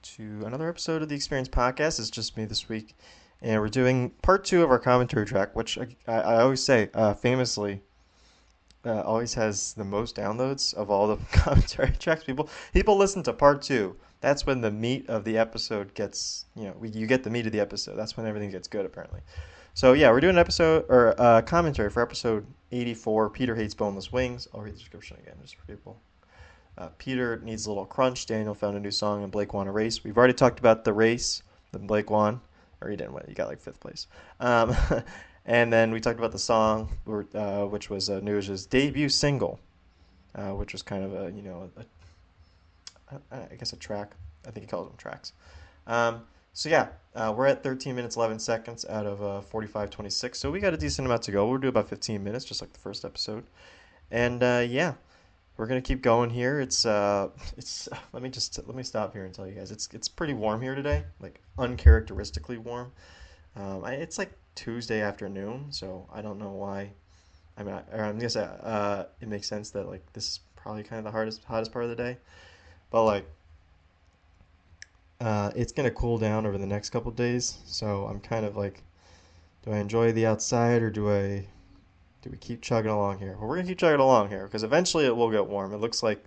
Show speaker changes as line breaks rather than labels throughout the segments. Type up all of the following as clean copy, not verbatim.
to another episode of the Experience Podcast. It's just me this week, and we're doing part 2 of our commentary track, which I always say, famously, always has the most downloads of all the commentary tracks. People listen to part 2. That's when the meat of the episode gets, you get the meat of the episode. That's when everything gets good, apparently. So yeah, we're doing an episode or commentary for episode 84. Peter hates boneless wings. I'll read the description again just for people. Peter needs a little crunch. Daniel found a new song, and Blake won a race. We've already talked about the race that Blake won, or he didn't win. He got like 5th place. And then we talked about the song, which was Nuj's debut single, which was kind of I guess a track. I think he calls them tracks. So yeah, we're at 13 minutes 11 seconds out of 45:26. So we got a decent amount to go. We'll do about 15 minutes, just like the first episode. And yeah. We're gonna keep going here. It's let me stop here and tell you guys it's pretty warm here today, like uncharacteristically warm. It's like Tuesday afternoon, so I don't know why. I'm gonna say it makes sense that like this is probably kind of the hottest part of the day, but like it's gonna cool down over the next couple of days. So I'm kind of like, do I enjoy the outside or do we keep chugging along here? Well, we're going to keep chugging along here because eventually it will get warm. It looks like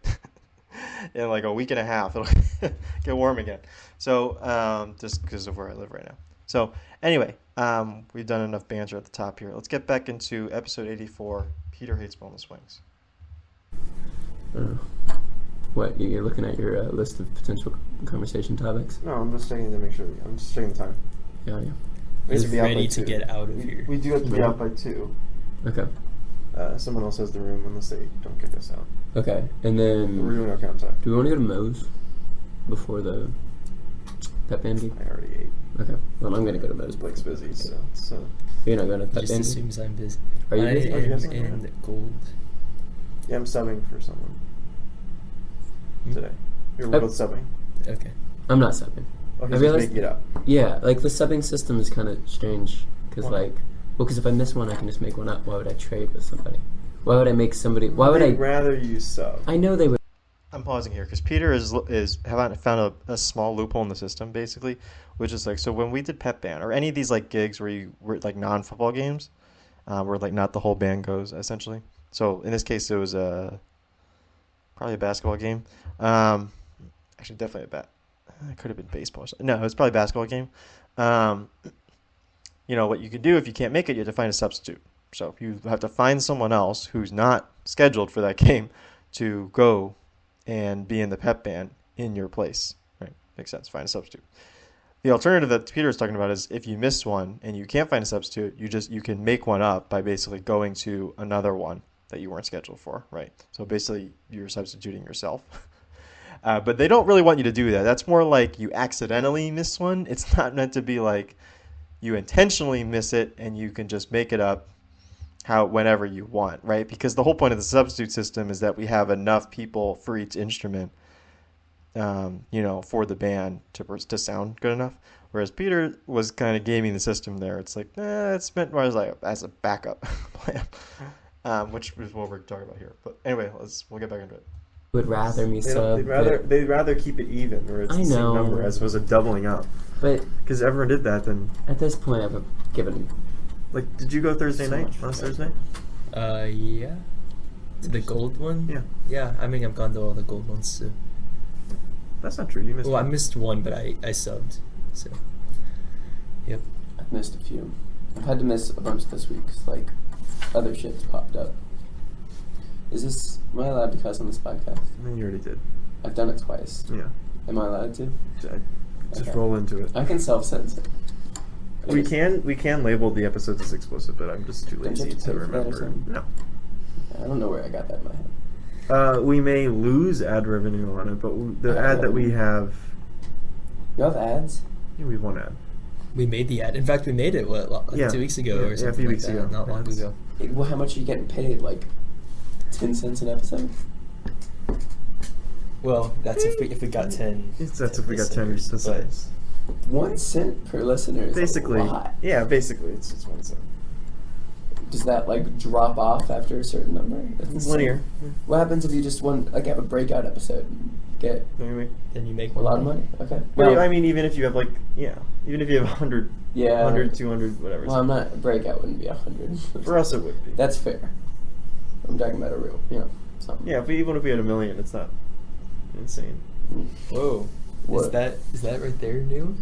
in like a week and a half it'll get warm again. So just because of where I live right now. So anyway, we've done enough banter at the top here. Let's get back into episode 84, Peter Hates Boneless Wings.
What, you're looking at your list of potential conversation topics?
No, I'm just checking to make sure. I'm just checking the time.
Yeah.
He's ready to get out of here.
We do have to be out by 2.
Okay.
Someone else has the room unless they don't kick us out.
Okay, and then
We're doing our count time.
do we want to go to Moe's before the Pep Band gig?
I already ate.
Okay, well I'm gonna go to Moe's.
Blake's busy, so.
You're not going to Pep
Just
Band?
assumes I'm busy.
Are you
I
busy?
am in gold.
Yeah, I'm subbing for someone today. We're both subbing.
Okay.
I'm not subbing.
Oh,
I
he's just
realized-
making it up.
Yeah, like the subbing system is kind of strange because because if I miss one, I can just make one up. Why would I trade with somebody? Why would I make somebody? Why would
I'd rather you sub.
I know they would.
I'm pausing here because Peter is found a small loophole in the system, basically, which is like, so when we did Pep Band or any of these like gigs where you were like non-football games, where like not the whole band goes essentially. So in this case, it was probably a basketball game. Actually, definitely it could have been baseball. Or something. No, it was probably a basketball game. What you can do if you can't make it, you have to find a substitute. So you have to find someone else who's not scheduled for that game to go and be in the pep band in your place. Right? Makes sense. Find a substitute. The alternative that Peter is talking about is if you miss one and you can't find a substitute, you can make one up by basically going to another one that you weren't scheduled for. Right? So basically you're substituting yourself. But they don't really want you to do that. That's more like you accidentally miss one. It's not meant to be like you intentionally miss it and you can just make it up whenever you want, right? Because the whole point of the substitute system is that we have enough people for each instrument, for the band to sound good enough. Whereas Peter was kind of gaming the system there. It's like, it's meant more as a backup plan, which is what we're talking about here. But anyway, we'll get back into it.
Would rather me sub.
They'd rather keep it even, where it's the same number as opposed to doubling up.
But
because everyone did that, then
at this point, I've given.
Like, did you go Thursday night? Last Thursday?
Yeah. To the gold one?
Yeah.
Yeah, I mean, I've gone to all the gold ones too.
That's not true. You missed
Well, I
one.
missed one, but I subbed. So, yep.
I've missed a few. I've had to miss a bunch this week 'cause, like, other shit's popped up. Am I allowed to cuss on this podcast?
I mean, you already did.
I've done it twice.
Yeah.
Am I allowed to?
Just
Okay.
roll into it.
I can self-censor.
We can label the episodes as explicit, but I'm just too
Don't you
lazy
have to
to
pay for that or
remember.
something?
No.
I don't know where I got that in my head.
We may lose ad revenue on it, but the ad that we have,
You have ads?
we have one ad.
We made the ad. In fact, we made it, 2 weeks ago or something
a few
like
weeks
that,
ago.
not long ago.
Well, how much are you getting paid? Like 10 cents an episode?
Well, that's if we got 10.
That's if we got 10
listeners,
listeners.
1 cent per listener is
Basically,
a lot.
yeah, basically it's just 1 cent.
Does that like drop off after a certain number? That's
It's
insane.
linear.
What happens if you just have a breakout episode? get
Don't you make-
then you make
a
more
lot of money. Okay.
Well, I mean, even if you have like, even if you have 100,
yeah.
100, 200, whatever.
Well, I'm not breakout wouldn't be 100.
For us, it would be.
That's fair. I'm talking about a real, something.
Yeah, even if we had $1 million, it's not insane.
Whoa.
What?
Is that right there new?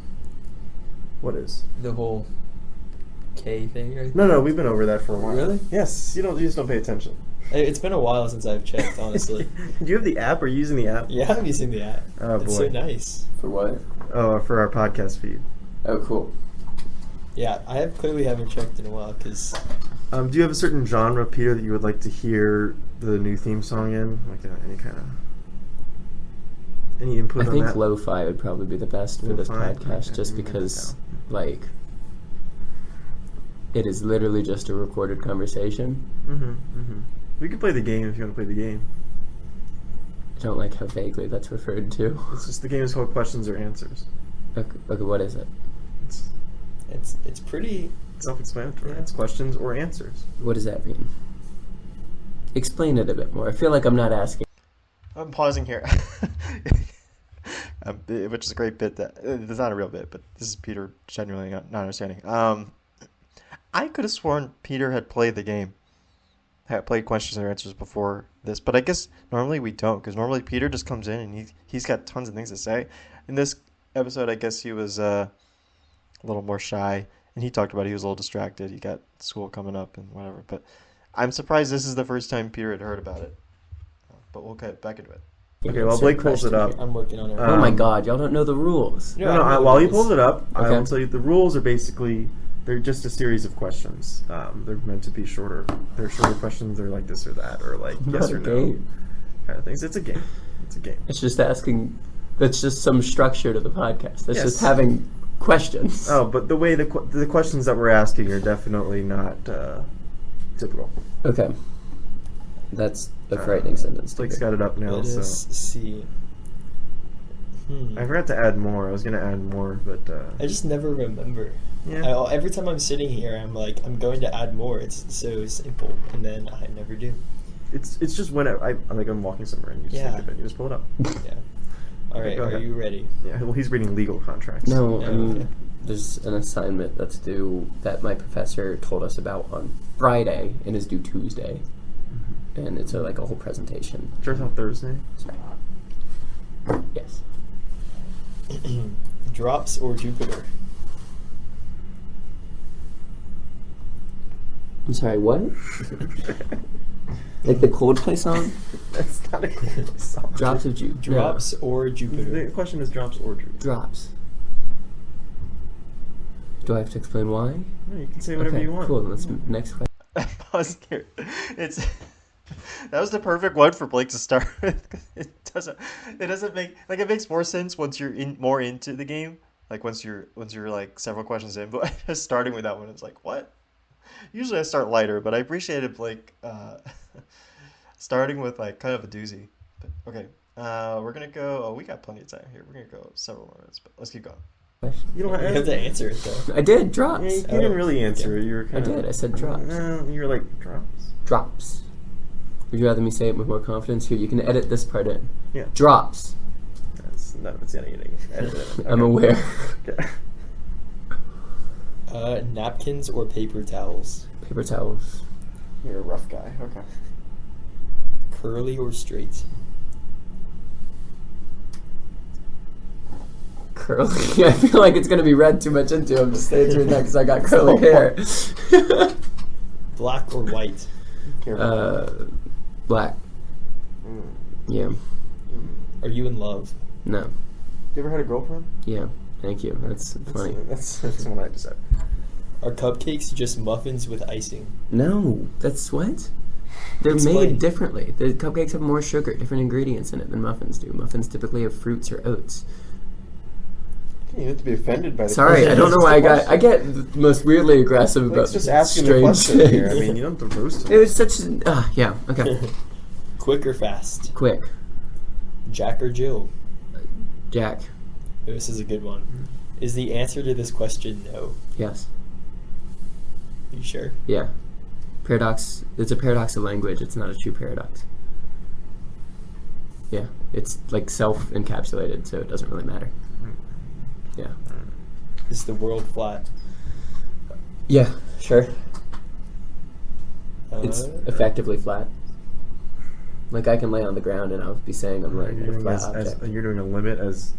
What is?
The whole K thing right
No, we've been over that for a while.
Really?
Yes, you just don't pay attention.
It's been a while since I've checked, honestly.
Do you have the app? Are you using the app?
Yeah, I'm using the app.
Oh,
It's
boy.
so nice.
For what?
Oh, for our podcast feed.
Oh, cool.
Yeah, I clearly haven't checked in a while because
Do you have a certain genre, Peter, that you would like to hear the new theme song in? Like any kind of... Any input
I
on
think
that?
lo-fi would probably be the best for this
Lo-fi?
podcast,
Okay,
just
let me write
because,
that
like, it is literally just a recorded conversation.
We could play the game if you want to play the game.
I don't like how vaguely that's referred to.
It's just the game is called Questions or Answers.
Okay, what is it?
it's pretty.
Self-explanatory.
Yeah.
It's questions or answers.
What does that mean? Explain it a bit more. I feel like I'm not asking.
I'm pausing here, which is a great bit. That it's not a real bit, but this is Peter genuinely not understanding. I could have sworn Peter had played the game, had played questions and answers before this, but I guess normally we don't, because normally Peter just comes in and he's got tons of things to say. In this episode, I guess he was a little more shy, and he talked about he was a little distracted. He got school coming up and whatever. But I'm surprised this is the first time Peter had heard about it. But we'll get back into it.
Okay, while Blake pulls it up.
I'm working on it.
Oh my god, y'all don't know the rules.
Yeah,
No,
I know
while
what
he
it
pulls
is.
it up, I
Okay.
will tell you the rules are basically, they're just a series of questions. They're meant to be shorter. They're shorter questions. They're like this or that, or like
Not
yes
a
or no
game.
kind of things. It's a game. It's a game.
It's just asking. That's just some structure to the podcast. That's
Yes.
just having questions.
Oh, but the way the questions that we're asking are definitely not typical.
Okay. That's a frightening sentence. to
Blake's
hear.
got it up now,
Let
so
us see.
I forgot to add more. I was gonna add more, but
I just never remember.
yeah.
Every time I'm sitting here, I'm like, I'm going to add more. It's so simple, and then I never do.
It's just when I'm walking somewhere and you just
Yeah.
think of it, you just pull it up.
Yeah. All right.
Go
Are
ahead.
you ready?
Yeah. Well, he's reading legal contracts.
No,
Yeah,
I'm,
okay.
there's an assignment that's due that my professor told us about on Friday and is due Tuesday. And it's like a whole presentation.
Starts on Thursday.
Sorry. Yes.
Drops or Jupiter?
I'm sorry, what? Like the Coldplay song?
That's not a good song.
Drops of Jupiter.
Drops or
The
Jupiter?
question is drops or Jupiter.
Drops. Do I have to explain why?
No, you can say whatever
okay,
you want.
cool. Then let's next question.
Pause here. It's that was the perfect one for Blake to start with. 'Cause it doesn't make like it makes more sense once you're more into the game. Like once you're like several questions in. But just starting with that one, it's like what? Usually I start lighter, but I appreciated Blake starting with like kind of a doozy. But okay, we're gonna go. Oh, we got plenty of time here. We're gonna go several more minutes, but let's keep going.
Question.
You don't
You have
have
to answer it though.
I did drops.
Yeah, you didn't really answer.
okay.
You were
I
kind of.
did. I said drops.
No, you were like drops.
Drops. Would you rather me say it with more confidence? Here, you can edit this part in.
Yeah.
Drops.
That's editing.
I'm aware.
Okay.
Napkins or paper towels?
Paper towels.
You're a rough guy. Okay.
Curly or straight?
Curly. I feel like it's gonna be read too much into. I'm just answering that because I got curly hair.
Black or white?
Black.
Mm.
Yeah.
Are you in love?
No.
You ever had a girlfriend?
Yeah. Thank you. That's funny.
That's what I just said.
Are cupcakes just muffins with icing?
No. That's what? They're
Explain.
made differently. The cupcakes have more sugar, different ingredients in it than muffins do. Muffins typically have fruits or oats.
You have to be offended by the
Sorry,
question.
I don't know
It's
why
the
I get the most weirdly aggressive
Like,
about
it's just asking the
strange
question
things.
here. I mean, you don't have to roast
It
him.
was such an, yeah, okay.
Quick or fast?
Quick.
Jack or Jill?
Jack.
This is a good one. Is the answer to this question no?
Yes.
You sure?
Yeah. Paradox. It's a paradox of language. It's not a true paradox. Yeah, it's like self-encapsulated, so it doesn't really matter. Yeah.
Is the world flat?
Yeah, sure. It's effectively flat. Like I can lay on the ground and I'll be saying I'm laying
You're
on a
doing,
flat object.
you're doing a limit as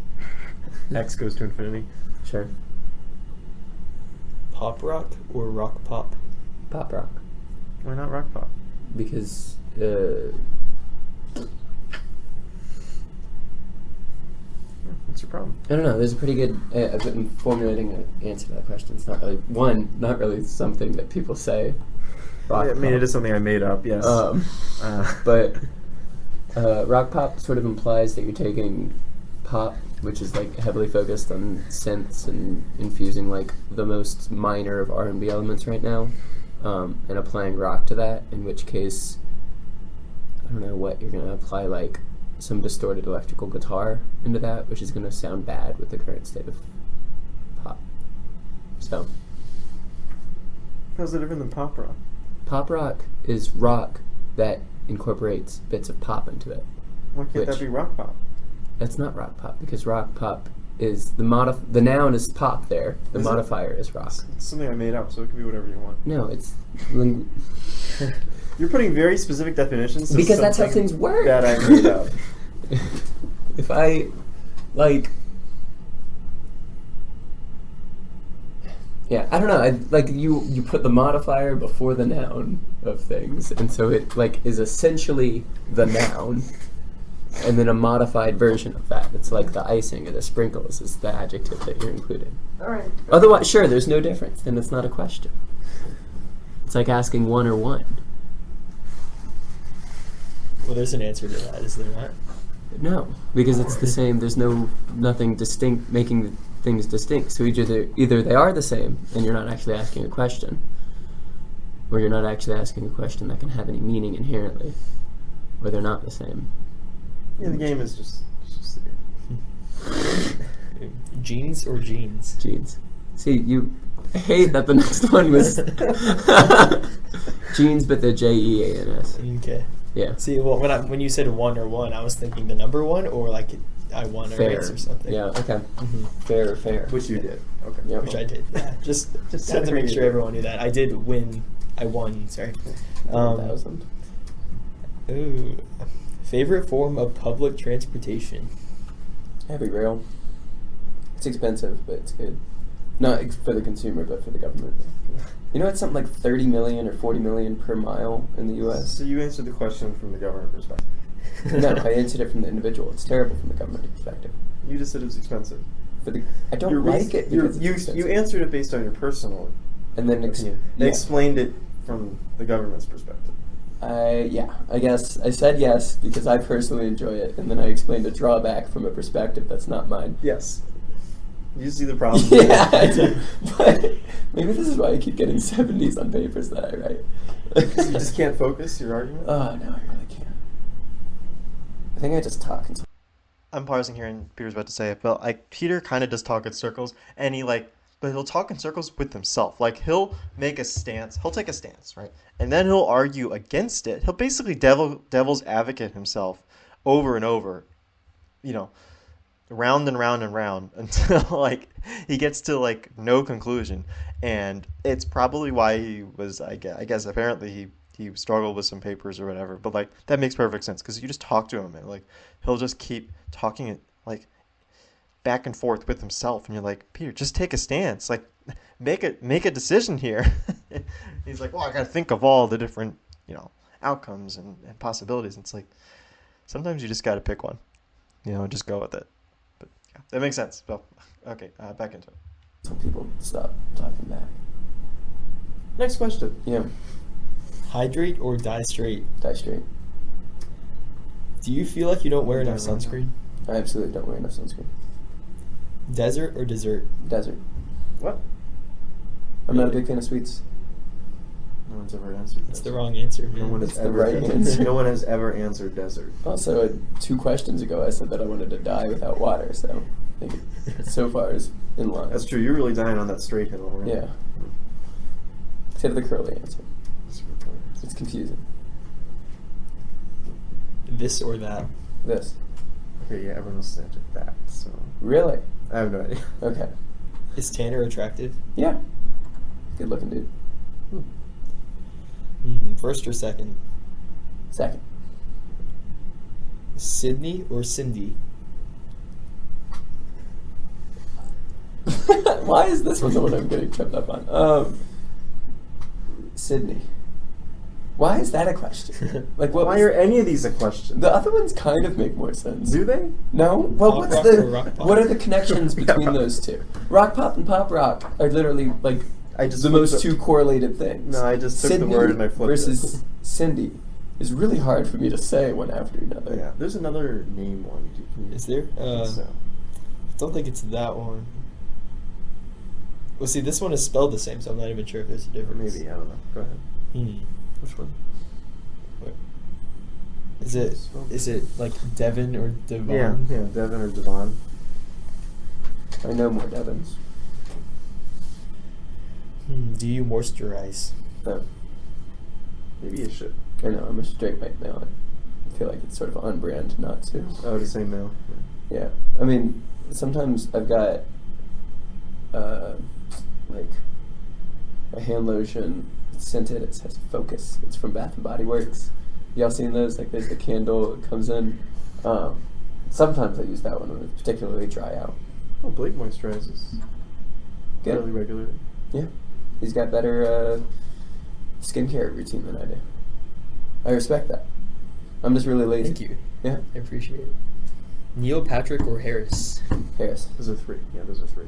x goes to infinity.
Sure.
Pop rock or rock pop?
Pop rock.
Why not rock pop?
Because
What's your problem?
I don't know. There's a pretty good. I've been formulating an answer to that question. It's not really something that people say. Rock
Yeah, I mean,
pop.
it is something I made up. Yes.
But rock pop sort of implies that you're taking pop, which is like heavily focused on synths and infusing like the most minor of R&B elements right now, and applying rock to that. In which case, I don't know what you're gonna apply like some distorted electrical guitar into that, which is going to sound bad with the current state of pop. So,
How's it different than pop rock?
pop rock is rock that incorporates bits of pop into it.
Why can't that be rock pop?
That's not rock pop, because rock pop is the noun is pop there. The
Is it?
modifier is rock.
It's something I made up, so it can be whatever you want.
No, it's
You're putting very specific definitions. To
because that's how
something
things work.
That I made up.
If I yeah, I don't know. You put the modifier before the noun of things, and so it like is essentially the noun, and then a modified version of that. It's like the icing or the sprinkles is the adjective that you're including.
All right.
Otherwise, sure, there's no difference. Then it's not a question. It's like asking one or one.
Well, there's an answer to that, is there not?
No, because it's the same. There's nothing distinct making things distinct. So either they are the same, and you're not actually asking a question, or you're not actually asking a question that can have any meaning inherently, or they're not the same.
Yeah, the game is just the game.
Jeans or jeans?
Jeans. See, you hate that the next one was jeans, but the Jeans.
Okay.
Yeah.
See, well, when you said one or one, I was thinking the number one, or like I won a
Fair.
race or something.
Yeah. Okay.
Mhm.
Fair.
Which you did. Okay.
Yep.
Which I did. Yeah. Just
Just
had to
said
make
you
sure
did.
everyone knew that. I did win. I won. Sorry.
1,000.
Ooh. Favorite form of public transportation?
Heavy rail. It's expensive, but it's good. Not for the consumer, but for the government. You know, it's something like 30 million or 40 million per mile in the U.S.
So you answered the question from the government perspective.
No, I answered it from the individual. It's terrible from the government perspective.
You just said it was expensive.
I don't
Your
like
reason-
it because it's expensive.
you answered it based on your personal
And then
opinion. They
yeah.
explained it from the government's perspective.
I guess I said yes because I personally enjoy it, and then I explained a drawback from a perspective that's not mine.
Yes. You see the problem?
Yeah, I do. But maybe this is why I keep getting 70s on papers that I write.
You just can't focus your argument?
Oh, no, I really can't. I think I just talk.
I'm pausing here, and Peter's about to say it, but like Peter kind of does talk in circles, and but he'll talk in circles with himself. Like he'll make a stance, he'll take a stance, right, and then he'll argue against it. He'll basically devil's advocate himself over and over, round and round and round until like he gets to like no conclusion. And it's probably why he was, I guess apparently he struggled with some papers or whatever, but like that makes perfect sense because you just talk to him and like he'll just keep talking it like back and forth with himself, and you're like, Peter, just take a stance, like make a decision here. He's like, well, I gotta think of all the different outcomes and possibilities. And it's like sometimes you just gotta pick one, and just go with it. But yeah, that makes sense. Well, okay, back into it.
Some people stop talking back.
Next question.
Yeah,
Hydrate or die straight?
die straight.
Do you feel like you don't wear enough sunscreen?
I absolutely don't wear enough sunscreen.
Desert or dessert?
Desert.
What?
I'm not a big fan of sweets.
No one's ever answered
That's
desert.
the wrong answer, man.
No one has
It's the
ever
right answer.
No one has ever answered desert.
Also, 2 questions ago, I said that I wanted to die without water, so I think it so far is in line.
That's true. You're really dying on that straight hill, right?
Yeah. Except for the curly answer. It's confusing.
This or that?
This.
Okay, yeah, everyone else answered that, so
Really?
I have no idea.
Okay.
Is Tanner attractive?
Yeah. Good looking dude.
First or second?
Second.
Sydney or Cindy?
Why is this one the one I'm getting tripped up on? Sydney. Why is that a question? Like, what?
Why are any of these a question?
The other ones kind of make more sense.
Do they?
No? Well,
Pop
what's
rock
the
or rock pop?
what are the connections
Yeah,
between
rock.
those two? Rock pop and pop rock are literally like
I just
the
flipped
most
it.
two correlated things.
No, I just took the
Sydney
word and I flipped
versus
it.
Cindy is really hard for me to say one after another.
Yeah, there's another name one.
Is there?
I think so.
I don't think it's that one. Well, see, this one is spelled the same, so I'm not even sure if there's a difference.
Maybe, I don't know. Go ahead.
Hmm.
Which one?
Is it like Devon or Devon?
Yeah, Devin or Devon.
I know more Devons.
Do you moisturize?
No,
Maybe you should.
I know, I'm a straight white male. I feel like it's sort of on brand not to.
Oh, the same male.
Yeah. I mean, sometimes I've got like a hand lotion. It's scented. It says Focus. It's from Bath and Body Works. Y'all seen those? Like there's the candle that comes in. Sometimes I use that one when it's particularly dry out.
Oh, Blake moisturizes
Good.
fairly regularly.
Yeah. He's got better skincare routine than I do. I respect that. I'm just really lazy.
Thank you.
Yeah.
I appreciate it. Neil Patrick or Harris?
Harris.
Those are three. Yeah, those are three.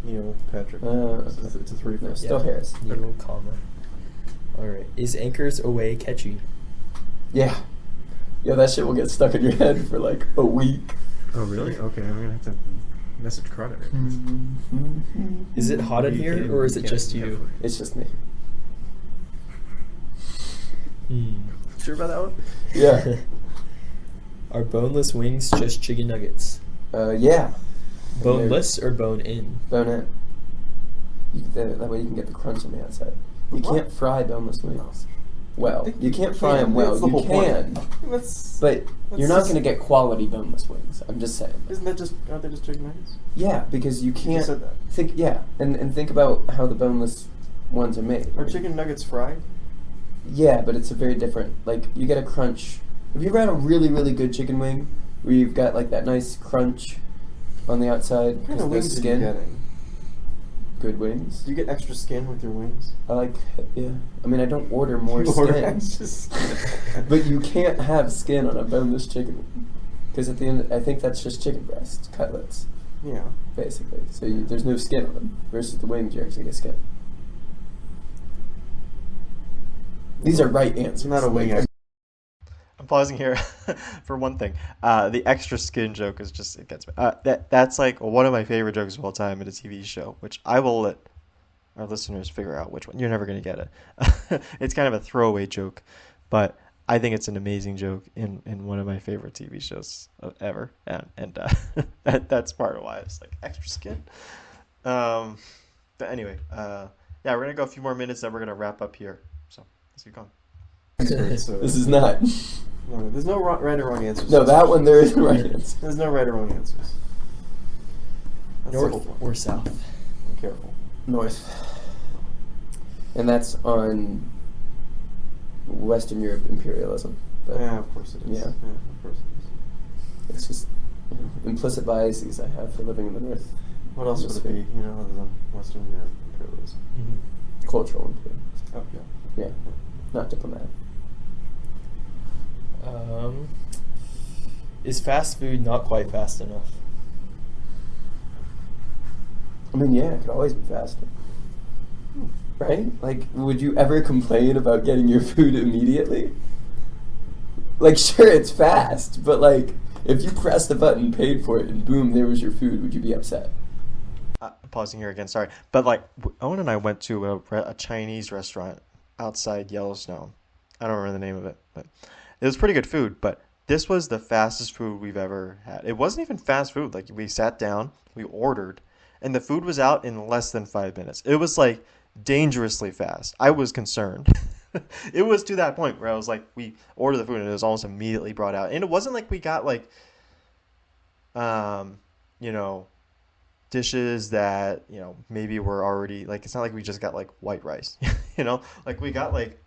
Neil, Patrick.
Okay.
It's a three
No,
first.
still Harris.
Neil, comma. All right. Is Anchors Away catchy?
Yeah. Yeah, that shit will get stuck in your head for like a week.
Oh, really? Okay, I'm gonna have to message Crowder.
Is it hot in here, or is it just you?
It's just me.
Sure about that one?
Yeah.
Are boneless wings just chicken nuggets?
Yeah.
Boneless or bone in?
Bone in. That way you can get the crunch on the outside. You
What?
can't fry boneless wings. Well,
think
you can't fry them well.
That's the
You
whole point.
can,
That's,
but you're not
just-
going to get quality boneless wings. I'm just saying.
Isn't that just? Aren't they just chicken nuggets?
Yeah, because you
You
can't
said that.
think. Yeah, and think about how the boneless ones are made.
Are chicken nuggets fried?
Yeah, but it's a very different. Like you get a crunch. Have you ever had a really really good chicken wing where you've got like that nice crunch on the outside?
What kind
'cause
of
the
wings are you
skin?
getting?
Good wings.
Do you get extra skin with your wings?
I like. Yeah. I mean, I don't order more
You order
skin.
extra
But you can't have skin on a boneless chicken wing. Because at the end, I think that's just chicken breast cutlets,
Yeah.
basically. So there's no skin on them. Versus the wings, you actually get skin. These are right answers.
It's not a wing.
I'm pausing here for one thing. The extra skin joke is just, it gets me. That's like one of my favorite jokes of all time in a TV show, which I will let our listeners figure out which one. You're never going to get it. It's kind of a throwaway joke, but I think it's an amazing joke in one of my favorite TV shows ever. And that's part of why it's like extra skin. But anyway, yeah, we're going to go a few more minutes, then we're going to wrap up here. So let's keep going.
So,
This is not.
no, there's no right or wrong answers.
No, that one there is a right answer.
There's no right or wrong answers. That's the whole
North
point.
or south?
Be careful.
North. And that's on Western Europe imperialism. But
Yeah, of course it is.
Yeah.
Of course it is.
it's just implicit biases I have for living in the North.
What else would it be? You know, other than Western Europe imperialism?
Cultural imperialism.
Oh yeah.
Yeah. Not diplomatic.
Is fast food not quite fast enough?
I mean, yeah, it could always be faster. Right? Like, would you ever complain about getting your food immediately? Like, sure, it's fast, but like, if you pressed the button, paid for it, and boom, there was your food, would you be upset?
Pausing here again, sorry. But like, Owen and I went to a Chinese restaurant outside Yellowstone. I don't remember the name of it, but it was pretty good food. But this was the fastest food we've ever had. It wasn't even fast food. Like, we sat down, we ordered, and the food was out in less than 5 minutes. It was like dangerously fast. I was concerned. It was to that point where I was like, we ordered the food and it was almost immediately brought out. And it wasn't like we got like um, you know, dishes that, maybe were already like, it's not like we just got like white rice, like we got like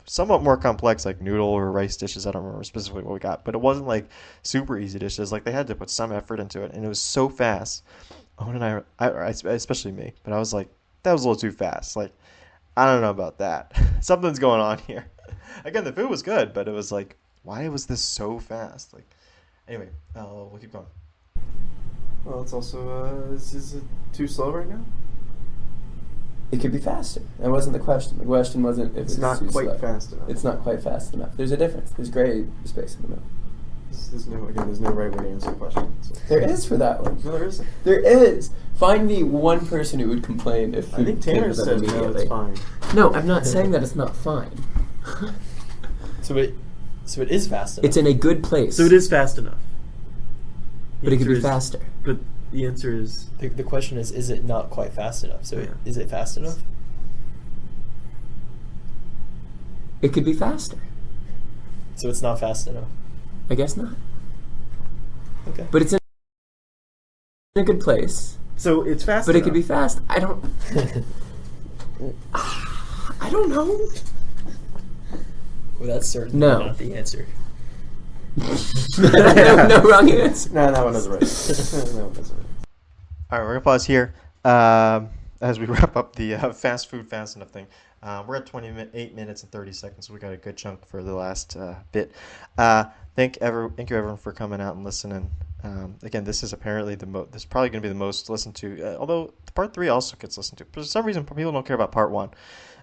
somewhat more complex like noodle or rice dishes. I don't remember specifically what we got, but it wasn't like super easy dishes. Like they had to put some effort into it, and it was so fast. Owen and especially me, but I was like, that was a little too fast. Like, I don't know about that. Something's going on here. Again, the food was good, but it was like, why was this so fast? Like, anyway, we'll keep going.
Well, it's also is it too slow right now?
It could be faster. That wasn't the question. The question wasn't if
It's not
too
quite
slow.
fast enough.
It's not quite fast enough. There's a difference. There's gray space in the middle.
There's no right way to answer the question. So.
There is for that one.
No, there isn't.
There is. Find me one person who would complain if
I
food
think
came
Tanner
to them
says no,
immediately.
it's fine.
No, I'm not saying that it's not fine.
So it is fast enough.
It's in a good place.
So it is fast enough. The
But it could
answer
be
is-
faster.
But the answer is
The question is it not quite fast enough? So
Yeah.
is it fast enough?
It could be faster.
So it's not fast enough.
I guess not.
Okay.
But it's in a good place.
so it's fast.
But it
enough.
could be fast. I don't know.
Well, that's certainly
No.
not the answer.
no wrong answer.
No, that one doesn't right. That one doesn't right.
All right, we're gonna pause here as we wrap up the fast food fast enough thing. We're at 28 minutes and 30 seconds, so we got a good chunk for the last bit. Thank you everyone for coming out and listening. Again, this is apparently this is probably going to be the most listened to. Although part 3 also gets listened to. For some reason, people don't care about part 1.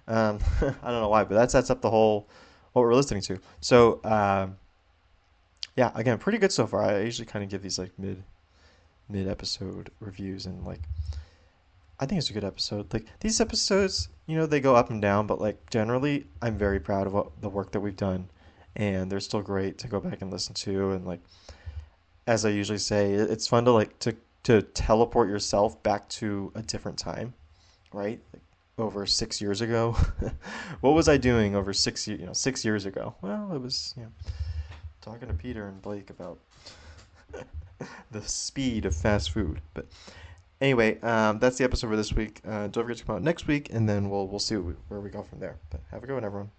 I don't know why, but that sets up the whole what we're listening to. So yeah, again, pretty good so far. I usually kind of give these like mid episode reviews, and like I think it's a good episode. Like these episodes, they go up and down, but like generally I'm very proud of the work that we've done, and they're still great to go back and listen to. And like as I usually say, it's fun to like to teleport yourself back to a different time, right? Like over 6 years ago. What was I doing over 6 years ago? Well, it was talking to Peter and Blake about the speed of fast food. But anyway, that's the episode for this week. Don't forget to come out next week, and then we'll see where we go from there. But have a good one, everyone.